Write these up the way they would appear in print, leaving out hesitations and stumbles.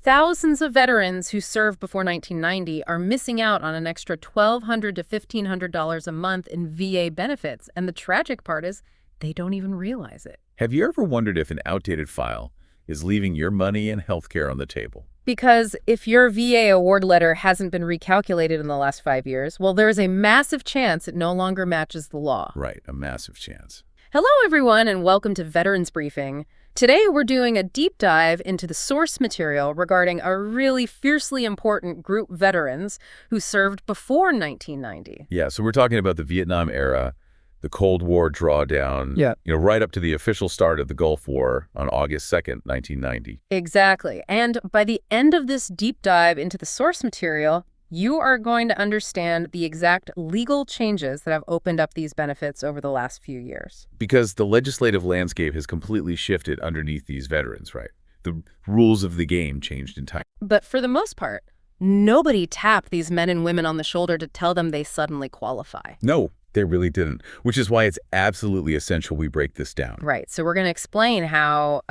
thousands of veterans who served before 1990 are missing out on an extra $1,200 to $1,500 a month in VA benefits. And the tragic part is they don't even realize it. Have you ever wondered if an outdated file is leaving your money and healthcare on the table? Because if your VA award letter hasn't been recalculated in the last 5 years, well, there is a massive chance it no longer matches the law. Right, a massive chance. Hello, everyone, and welcome to Veterans Briefing. Today, we're doing a deep dive into the source material regarding a really fiercely important group veterans who served before 1990. Yeah, so we're talking about the Vietnam era, the Cold War drawdown, right up to the official start of the Gulf War on August 2nd, 1990. Exactly. And by the end of this deep dive into the source material, you are going to understand the exact legal changes that have opened up these benefits over the last few years. Because the legislative landscape has completely shifted underneath these veterans, right? The rules of the game changed entirely. But for the most part, nobody tapped these men and women on the shoulder to tell them they suddenly qualify. No, they really didn't, which is why it's absolutely essential we break this down. Right. So we're going to explain how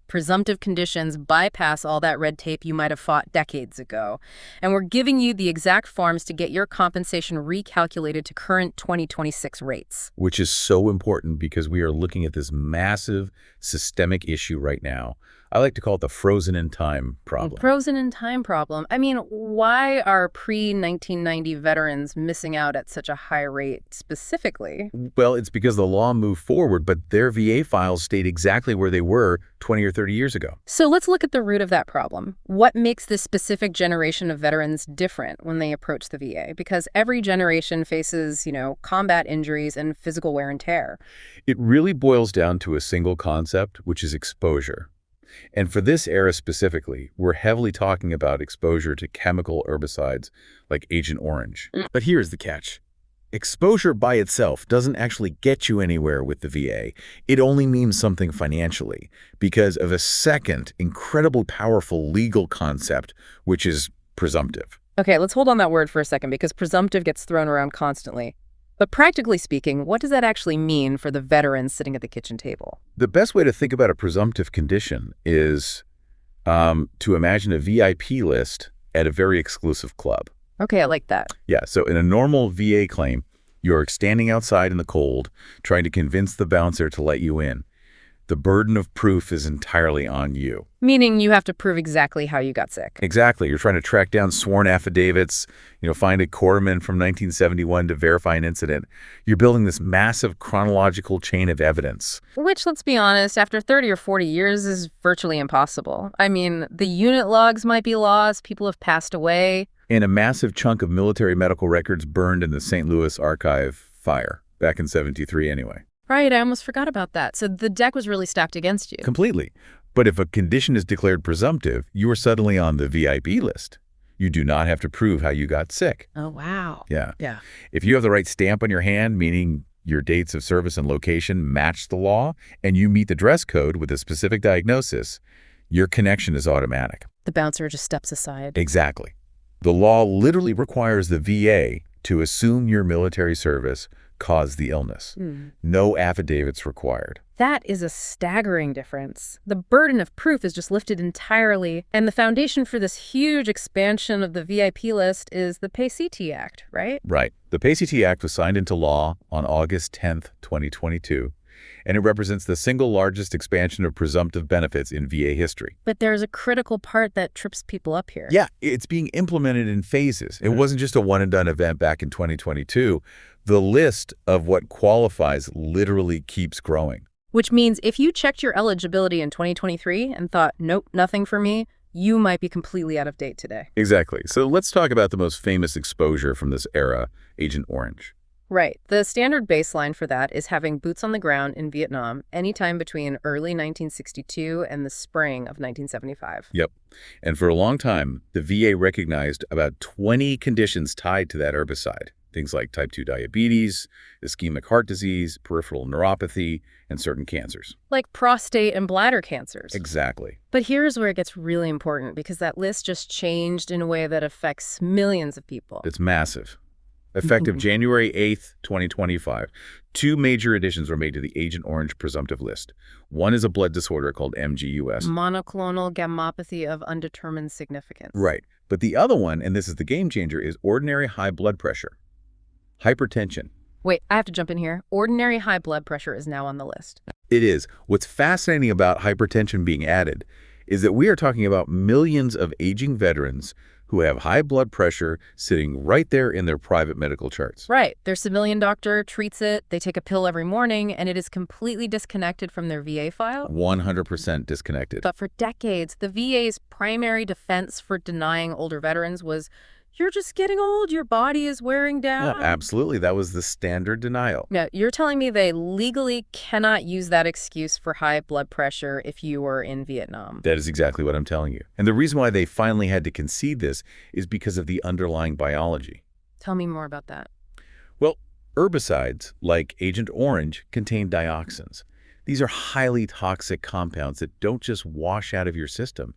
presumptive conditions bypass all that red tape you might have fought decades ago. And we're giving you the exact forms to get your compensation recalculated to current 2026 rates. Which is so important because we are looking at this massive systemic issue right now. I like to call it the frozen-in-time problem. Frozen-in-time problem. I mean, why are pre-1990 veterans missing out at such a high rate specifically? Well, it's because the law moved forward, but their VA files stayed exactly where they were 20 or 30 years ago. So let's look at the root of that problem. What makes this specific generation of veterans different when they approach the VA? Because every generation faces, combat injuries and physical wear and tear. It really boils down to a single concept, which is exposure. And for this era specifically, we're heavily talking about exposure to chemical herbicides like Agent Orange. But here's the catch. Exposure by itself doesn't actually get you anywhere with the VA. It only means something financially because of a second, incredibly powerful legal concept, which is presumptive. Okay, let's hold on that word for a second because presumptive gets thrown around constantly. But practically speaking, what does that actually mean for the veterans sitting at the kitchen table? The best way to think about a presumptive condition is to imagine a VIP list at a very exclusive club. Okay, I like that. Yeah, so in a normal VA claim, you're standing outside in the cold, trying to convince the bouncer to let you in. The burden of proof is entirely on you. Meaning you have to prove exactly how you got sick. Exactly. You're trying to track down sworn affidavits, find a corpsman from 1971 to verify an incident. You're building this massive chronological chain of evidence. Which, let's be honest, after 30 or 40 years is virtually impossible. I mean, the unit logs might be lost, people have passed away. And a massive chunk of military medical records burned in the St. Louis archive fire, back in '73 anyway. Right, I almost forgot about that. So the deck was really stacked against you. Completely. But if a condition is declared presumptive, you are suddenly on the VIP list. You do not have to prove how you got sick. Oh, wow. Yeah. Yeah. If you have the right stamp on your hand, meaning your dates of service and location match the law, and you meet the dress code with a specific diagnosis, your connection is automatic. The bouncer just steps aside. Exactly. The law literally requires the VA to assume your military service caused the illness. No affidavits required. That is a staggering difference. The burden of proof is just lifted entirely, and the foundation for this huge expansion of the VIP list is the Pay-CT Act, right? Right. The Pay-CT Act was signed into law on August 10th, 2022, and it represents the single largest expansion of presumptive benefits in VA history. But there's a critical part that trips people up here. Yeah, it's being implemented in phases. It wasn't just a one-and-done event back in 2022. The list of what qualifies literally keeps growing. Which means if you checked your eligibility in 2023 and thought, nope, nothing for me, you might be completely out of date today. Exactly. So let's talk about the most famous exposure from this era, Agent Orange. Right. The standard baseline for that is having boots on the ground in Vietnam anytime between early 1962 and the spring of 1975. Yep. And for a long time, the VA recognized about 20 conditions tied to that herbicide. Things like type 2 diabetes, ischemic heart disease, peripheral neuropathy, and certain cancers. Like prostate and bladder cancers. Exactly. But here's where it gets really important because that list just changed in a way that affects millions of people. It's massive. effective January 8th, 2025. Two major additions were made to the Agent Orange presumptive list. One is a blood disorder called MGUS. Monoclonal gammopathy of undetermined significance. Right. But the other one, and this is the game changer, is ordinary high blood pressure. Hypertension. Wait, I have to jump in here. Ordinary high blood pressure is now on the list. It is. What's fascinating about hypertension being added is that we are talking about millions of aging veterans who have high blood pressure sitting right there in their private medical charts. Right. Their civilian doctor treats it, they take a pill every morning, and it is completely disconnected from their VA file. 100% disconnected. But for decades, the VA's primary defense for denying older veterans was, you're just getting old, your body is wearing down. Yeah, absolutely. That was the standard denial. Now, you're telling me they legally cannot use that excuse for high blood pressure if you were in Vietnam? That is exactly what I'm telling you. And the reason why they finally had to concede this is because of the underlying biology. Tell me more about that. Well, herbicides, like Agent Orange, contain dioxins. These are highly toxic compounds that don't just wash out of your system.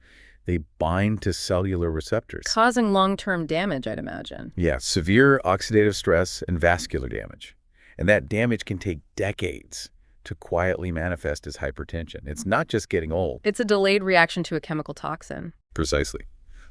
They bind to cellular receptors. Causing long-term damage, I'd imagine. Yeah, severe oxidative stress and vascular damage. And that damage can take decades to quietly manifest as hypertension. It's not just getting old. It's a delayed reaction to a chemical toxin. Precisely.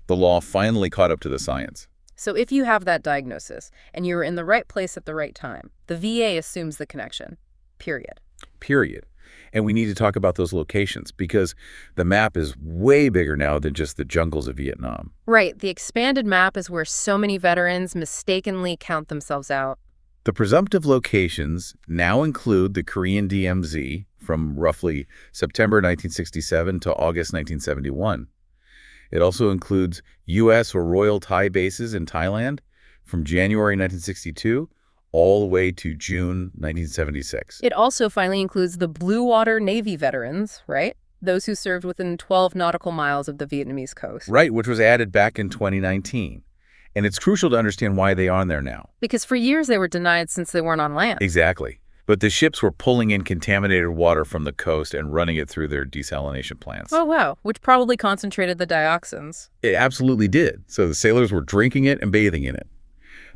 The law finally caught up to the science. So if you have that diagnosis and you're in the right place at the right time, the VA assumes the connection. Period. Period. And we need to talk about those locations because the map is way bigger now than just the jungles of Vietnam. Right. The expanded map is where so many veterans mistakenly count themselves out. The presumptive locations now include the Korean DMZ from roughly September 1967 to August 1971. It also includes U.S. or Royal Thai bases in Thailand from January 1962 all the way to June 1976. It also finally includes the Blue Water Navy veterans, right? Those who served within 12 nautical miles of the Vietnamese coast. Right, which was added back in 2019. And it's crucial to understand why they are on there now. Because for years they were denied since they weren't on land. Exactly. But the ships were pulling in contaminated water from the coast and running it through their desalination plants. Oh, wow. Which probably concentrated the dioxins. It absolutely did. So the sailors were drinking it and bathing in it.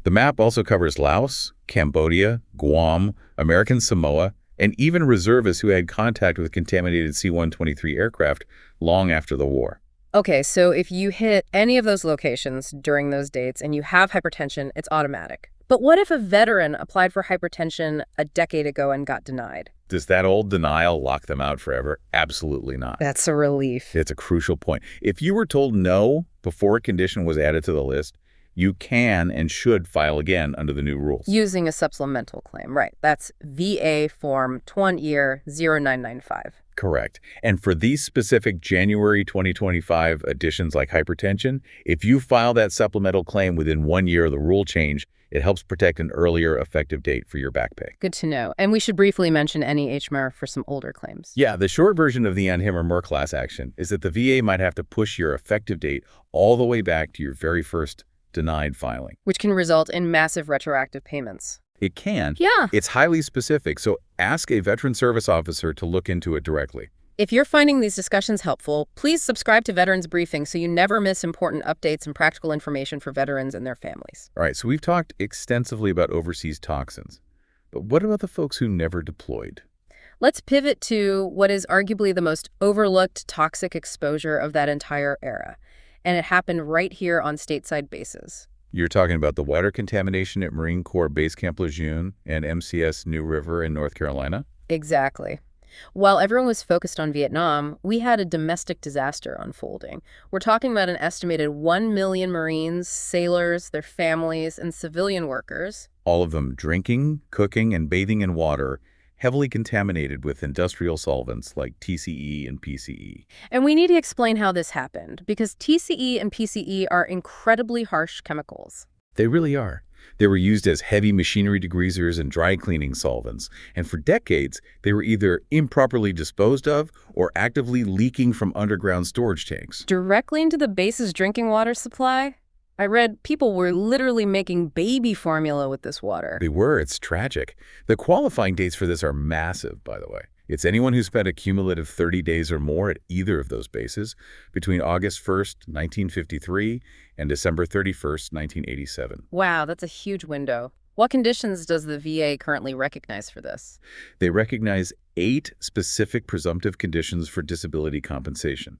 The map also covers Laos, Cambodia, Guam, American Samoa, and even reservists who had contact with contaminated C-123 aircraft long after the war. Okay, so if you hit any of those locations during those dates and you have hypertension, it's automatic. But what if a veteran applied for hypertension a decade ago and got denied? Does that old denial lock them out forever? Absolutely not. That's a relief. It's a crucial point. If you were told no before a condition was added to the list, you can and should file again under the new rules. Using a supplemental claim, right. That's VA Form 20-0995. Correct. And for these specific January 2025 additions like hypertension, if you file that supplemental claim within 1 year of the rule change, it helps protect an earlier effective date for your back pay. Good to know. And we should briefly mention any HMR for some older claims. Yeah, the short version of the Unhimmer class action is that the VA might have to push your effective date all the way back to your very first denied filing. Which can result in massive retroactive payments. It can. Yeah. It's highly specific, so ask a veteran service officer to look into it directly. If you're finding these discussions helpful, please subscribe to Veterans Briefing so you never miss important updates and practical information for veterans and their families. All right, so we've talked extensively about overseas toxins. But what about the folks who never deployed? Let's pivot to what is arguably the most overlooked toxic exposure of that entire era. And it happened right here on stateside bases. You're talking about the water contamination at Marine Corps Base Camp Lejeune and MCS New River in North Carolina? Exactly. While everyone was focused on Vietnam, we had a domestic disaster unfolding. We're talking about an estimated 1 million Marines, sailors, their families, and civilian workers. All of them drinking, cooking, and bathing in water heavily contaminated with industrial solvents like TCE and PCE. And we need to explain how this happened, because TCE and PCE are incredibly harsh chemicals. They really are. They were used as heavy machinery degreasers and dry cleaning solvents, and for decades, they were either improperly disposed of or actively leaking from underground storage tanks. Directly into the base's drinking water supply? I read people were literally making baby formula with this water. They were. It's tragic. The qualifying dates for this are massive, by the way. It's anyone who spent a cumulative 30 days or more at either of those bases between August 1st, 1953 and December 31st, 1987. Wow, that's a huge window. What conditions does the VA currently recognize for this? They recognize 8 specific presumptive conditions for disability compensation: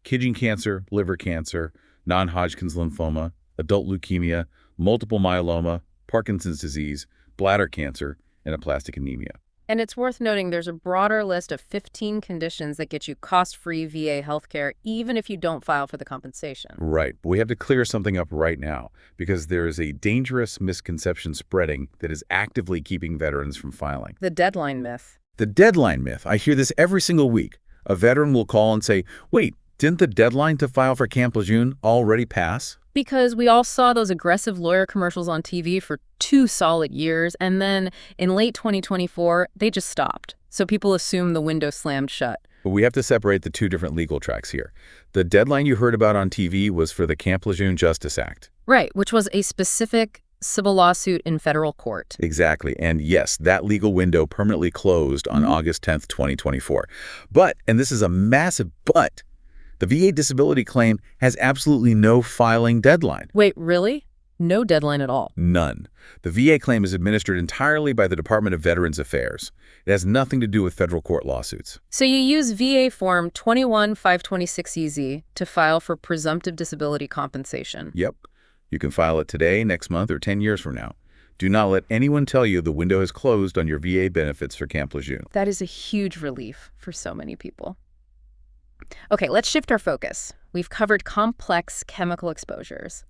kidney cancer, liver cancer, non-Hodgkin's lymphoma, adult leukemia, multiple myeloma, Parkinson's disease, bladder cancer, and aplastic anemia. And it's worth noting there's a broader list of 15 conditions that get you cost-free VA healthcare even if you don't file for the compensation. Right. But we have to clear something up right now because there is a dangerous misconception spreading that is actively keeping veterans from filing. The deadline myth. The deadline myth. I hear this every single week. A veteran will call and say, wait, didn't the deadline to file for Camp Lejeune already pass? Because we all saw those aggressive lawyer commercials on TV for 2 solid years, and then in late 2024, they just stopped. So people assume the window slammed shut. But we have to separate the 2 different legal tracks here. The deadline you heard about on TV was for the Camp Lejeune Justice Act. Right, which was a specific civil lawsuit in federal court. Exactly. And yes, that legal window permanently closed on August 10th, 2024. But, and this is a massive but, the VA disability claim has absolutely no filing deadline. Wait, really? No deadline at all? None. The VA claim is administered entirely by the Department of Veterans Affairs. It has nothing to do with federal court lawsuits. So you use VA Form 21526EZ to file for presumptive disability compensation. Yep. You can file it today, next month, or 10 years from now. Do not let anyone tell you the window has closed on your VA benefits for Camp Lejeune. That is a huge relief for so many people. Okay, let's shift our focus. We've covered complex chemical exposures.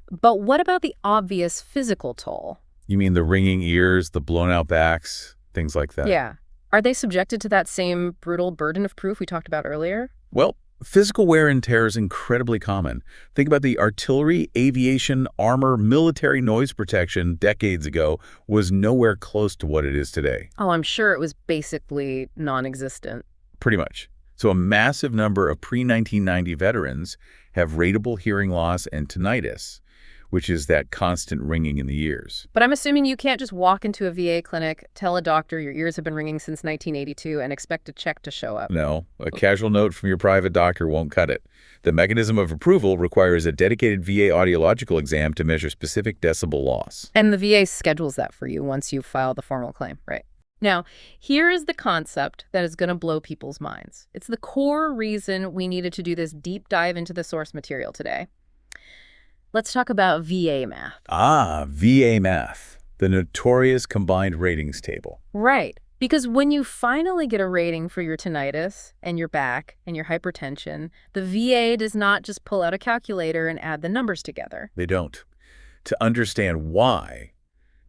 But what about the obvious physical toll? You mean the ringing ears, the blown out backs, things like that? Yeah. Are they subjected to that same brutal burden of proof we talked about earlier? Well, physical wear and tear is incredibly common. Think about the artillery, aviation, armor, military noise protection decades ago was nowhere close to what it is today. Oh, I'm sure it was basically non-existent. Pretty much. So a massive number of pre-1990 veterans have ratable hearing loss and tinnitus, which is that constant ringing in the ears. But I'm assuming you can't just walk into a VA clinic, tell a doctor your ears have been ringing since 1982, and expect a check to show up. No, a casual note from your private doctor won't cut it. The mechanism of approval requires a dedicated VA audiological exam to measure specific decibel loss. And the VA schedules that for you once you file the formal claim, right? Now, here is the concept that is going to blow people's minds. It's the core reason we needed to do this deep dive into the source material today. Let's talk about VA math. Ah, VA math, the notorious combined ratings table. Right. Because when you finally get a rating for your tinnitus and your back and your hypertension, the VA does not just pull out a calculator and add the numbers together. They don't. To understand why,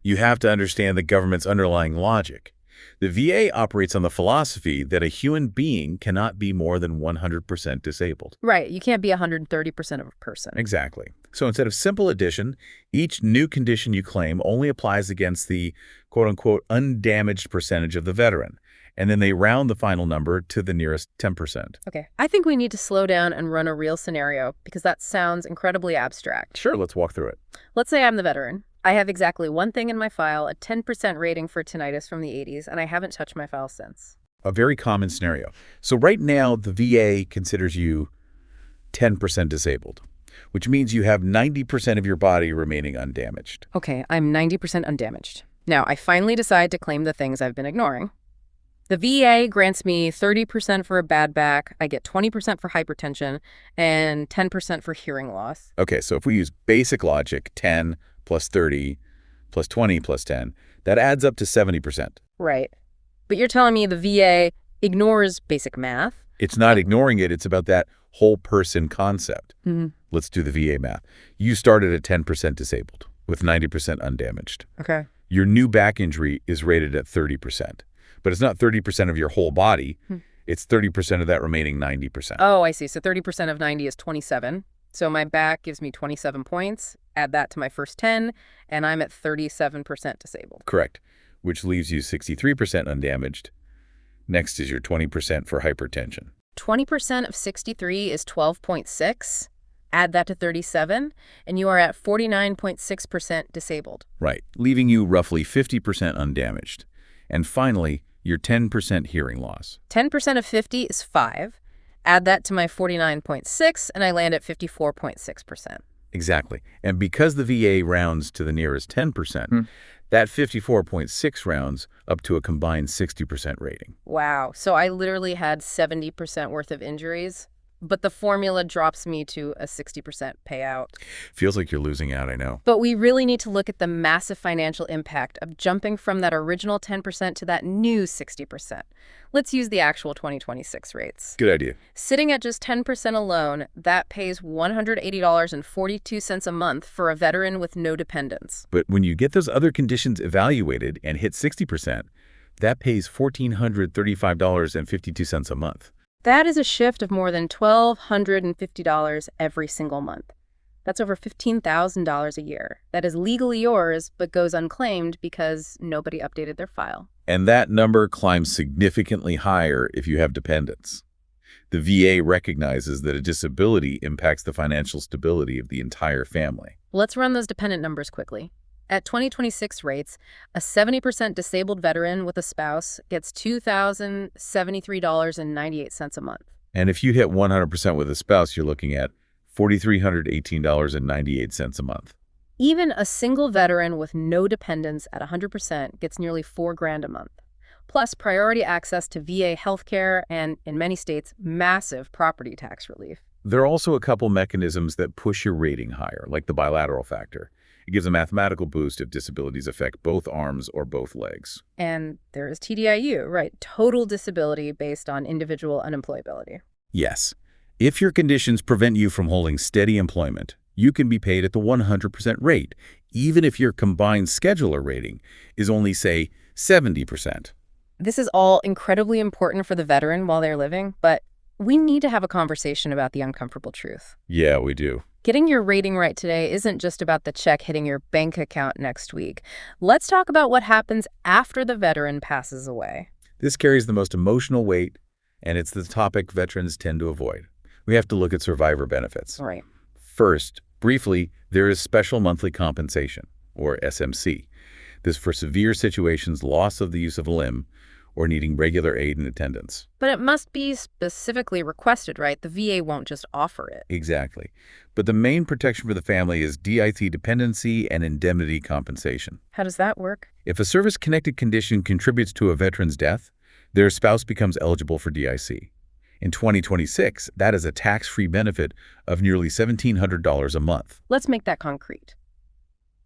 you have to understand the government's underlying logic. The VA operates on the philosophy that a human being cannot be more than 100% disabled. Right. You can't be 130% of a person. Exactly. So instead of simple addition, each new condition you claim only applies against the quote-unquote undamaged percentage of the veteran. And then they round the final number to the nearest 10%. Okay. I think we need to slow down and run a real scenario because that sounds incredibly abstract. Sure, let's walk through it. Let's say I'm the veteran. I have exactly one thing in my file, a 10% rating for tinnitus from the 80s, and I haven't touched my file since. A very common scenario. So right now, the VA considers you 10% disabled, which means you have 90% of your body remaining undamaged. Okay, I'm 90% undamaged. Now, I finally decide to claim the things I've been ignoring. The VA grants me 30% for a bad back, I get 20% for hypertension, and 10% for hearing loss. Okay, so if we use basic logic, 10 plus 30 plus 20 plus 10, that adds up to 70%. Right. But you're telling me the VA ignores basic math? It's not ignoring it. It's about that whole person concept. Mm-hmm. Let's do the VA math. You started at 10% disabled with 90% undamaged. Okay. Your new back injury is rated at 30%. But it's not 30% of your whole body. It's 30% of that remaining 90%. Oh, I see. So 30% of 90 is 27. So my back gives me 27 points. Add that to my first 10, and I'm at 37% disabled. Correct, which leaves you 63% undamaged. Next is your 20% for hypertension. 20% of 63 is 12.6. Add that to 37, and you are at 49.6% disabled. Right, leaving you roughly 50% undamaged. And finally, your 10% hearing loss. 10% of 50 is 5. Add that to my 49.6, and I land at 54.6%. Exactly. And because the VA rounds to the nearest 10%, that 54.6 rounds up to a combined 60% rating. Wow. So I literally had 70% worth of injuries, but the formula drops me to a 60% payout. Feels like you're losing out, I know. But we really need to look at the massive financial impact of jumping from that original 10% to that new 60%. Let's use the actual 2026 rates. Good idea. Sitting at just 10% alone, that pays $180.42 a month for a veteran with no dependents. But when you get those other conditions evaluated and hit 60%, that pays $1,435.52 a month. That is a shift of more than $1,250 every single month. That's over $15,000 a year. That is legally yours, but goes unclaimed because nobody updated their file. And that number climbs significantly higher if you have dependents. The VA recognizes that a disability impacts the financial stability of the entire family. Let's run those dependent numbers quickly. At 2026 rates, a 70% disabled veteran with a spouse gets $2,073.98 a month. And if you hit 100% with a spouse, you're looking at $4,318.98 a month. Even a single veteran with no dependents at 100% gets nearly $4,000 a month. Plus priority access to VA healthcare and, in many states, massive property tax relief. There are also a couple mechanisms that push your rating higher, like the bilateral factor. It gives a mathematical boost if disabilities affect both arms or both legs. And there is TDIU, right? Total disability based on individual unemployability. Yes. If your conditions prevent you from holding steady employment, you can be paid at the 100% rate, even if your combined scheduler rating is only, say, 70%. This is all incredibly important for the veteran while they're living, but we need to have a conversation about the uncomfortable truth. Yeah, we do. Getting your rating right today isn't just about the check hitting your bank account next week. Let's talk about what happens after the veteran passes away. This carries the most emotional weight, and it's the topic veterans tend to avoid. We have to look at survivor benefits. Right. First, briefly, there is special monthly compensation, or SMC. This for severe situations, loss of the use of a limb, or needing regular aid and attendance. But it must be specifically requested, right? The VA won't just offer it. Exactly. But the main protection for the family is DIC Dependency and Indemnity Compensation. How does that work? If a service-connected condition contributes to a veteran's death, their spouse becomes eligible for DIC. In 2026, that is a tax-free benefit of nearly $1,700 a month. Let's make that concrete.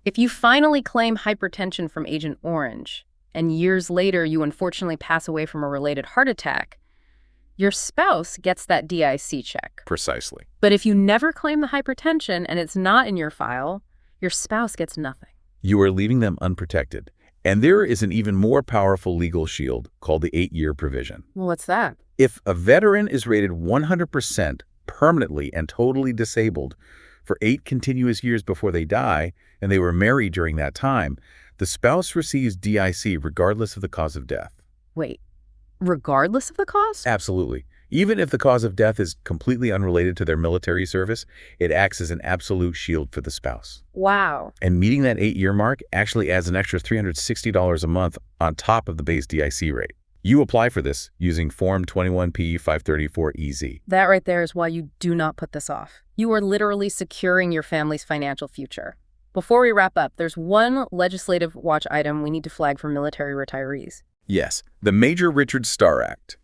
If you finally claim hypertension from Agent Orange, and years later you unfortunately pass away from a related heart attack, your spouse gets that DIC check. Precisely. But if you never claim the hypertension and it's not in your file, your spouse gets nothing. You are leaving them unprotected. And there is an even more powerful legal shield called the 8-year provision. Well, what's that? If a veteran is rated 100% permanently and totally disabled for 8 continuous years before they die, and they were married during that time, the spouse receives DIC regardless of the cause of death. Wait, regardless of the cause? Absolutely. Even if the cause of death is completely unrelated to their military service, it acts as an absolute shield for the spouse. Wow. And meeting that 8-year mark actually adds an extra $360 a month on top of the base DIC rate. You apply for this using Form 21P 534EZ. That right there is why you do not put this off. You are literally securing your family's financial future. Before we wrap up, there's one legislative watch item we need to flag for military retirees. Yes, the Major Richard Starr Act.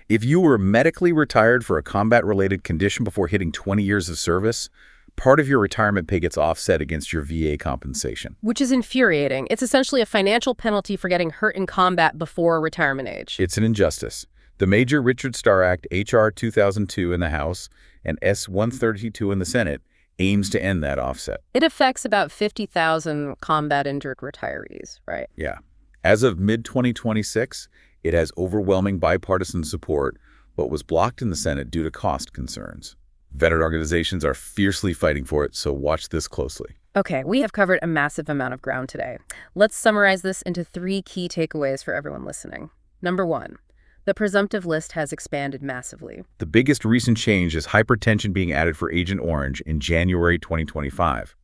If you were medically retired for a combat-related condition before hitting 20 years of service, part of your retirement pay gets offset against your VA compensation. Which is infuriating. It's essentially a financial penalty for getting hurt in combat before retirement age. It's an injustice. The Major Richard Starr Act, H.R. 2002 in the House and S. 132 in the Senate, aims to end that offset. It affects about 50,000 combat-injured retirees, right? Yeah. As of mid-2026, it has overwhelming bipartisan support, but was blocked in the Senate due to cost concerns. Veteran organizations are fiercely fighting for it, so watch this closely. Okay, we have covered a massive amount of ground today. Let's summarize this into 3 key takeaways for everyone listening. Number 1, the presumptive list has expanded massively. The biggest recent change is hypertension being added for Agent Orange in January 2025.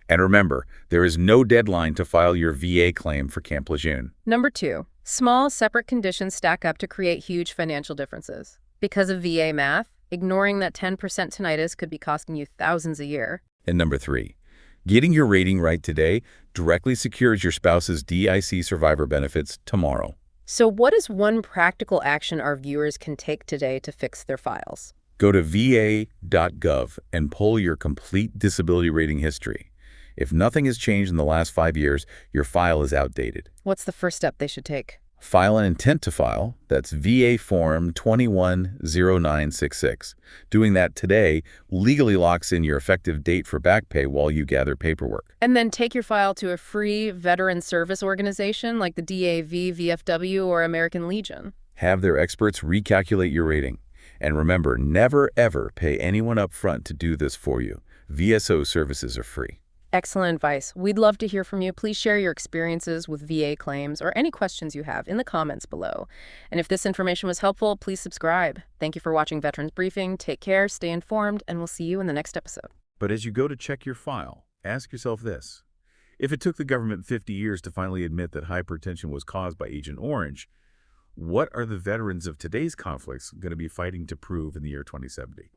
And remember, there is no deadline to file your VA claim for Camp Lejeune. Number 2, small, separate conditions stack up to create huge financial differences. Because of VA math, ignoring that 10% tinnitus could be costing you thousands a year. And number 3, getting your rating right today directly secures your spouse's DIC survivor benefits tomorrow. So what is one practical action our viewers can take today to fix their files? Go to va.gov and pull your complete disability rating history. If nothing has changed in the last 5 years, your file is outdated. What's the first step they should take? File an intent to file. That's VA Form 210966. Doing that today legally locks in your effective date for back pay while you gather paperwork. And then take your file to a free veteran service organization like the DAV, VFW, or American Legion. Have their experts recalculate your rating. And remember, never ever pay anyone up front to do this for you. VSO services are free. Excellent advice. We'd love to hear from you. Please share your experiences with VA claims or any questions you have in the comments below. And if this information was helpful, please subscribe. Thank you for watching Veterans Briefing. Take care, stay informed, and we'll see you in the next episode. But as you go to check your file, ask yourself this. If it took the government 50 years to finally admit that hypertension was caused by Agent Orange, what are the veterans of today's conflicts going to be fighting to prove in the year 2070?